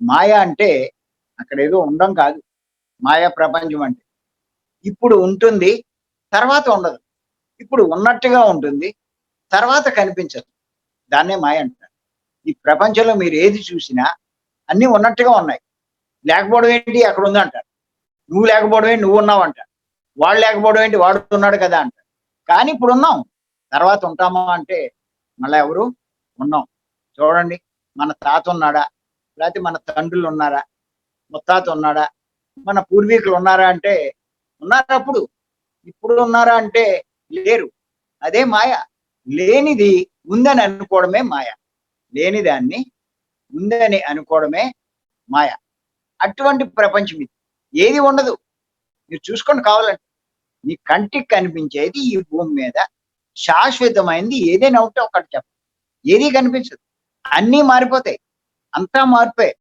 మాయ అంటే అక్కడ ఏదో ఉండం కాదు. మాయా ప్రపంచం అంటే. ఇప్పుడు ఉంటుంది, తర్వాత ఉండదు. ఇప్పుడు ఉన్నట్టుగా ఉంటుంది, తర్వాత కనిపించదు. దాన్నే మాయ అంటారు. ఈ ప్రపంచంలో మీరు ఏది చూసినా అన్నీ ఉన్నట్టుగా ఉన్నాయి. లేకపోవడం ఏంటి అక్కడ ఉందంటారు. నువ్వు లేకపోవడం ఏంటి నువ్వు ఉన్నావంటారు. వాడు లేకపోవడం ఏంటి వాడు ఉన్నాడు కదా అంటారు. కానీ ఇప్పుడు ఉన్నాం. తర్వాత ఉంటామా అంటే మళ్ళా ఎవరు ఉన్నాం. చూడండి, మన తాత ఉన్నాడా? లేకపోతే మన తండ్రులు ఉన్నారా? ముత్తాత ఉన్నాడా? మన పూర్వీకులు ఉన్నారా అంటే ఉన్నారు అప్పుడు. ఇప్పుడు ఉన్నారా అంటే లేరు. అదే మాయ. లేనిది ఉందని అనుకోవడమే మాయ. లేని దాన్ని ఉందని అనుకోవడమే మాయ. అటువంటి ప్రపంచం ఇది. ఏది ఉండదు. మీరు చూసుకోండి కావాలంటే. మీ కంటికి కనిపించేది ఈ భూమి మీద శాశ్వతమైనది ఏదైనా ఉంటే ఒకటి చెప్పండి. ఏదీ కనిపించదు. అన్నీ మారిపోతాయి. అంతా మార్పే.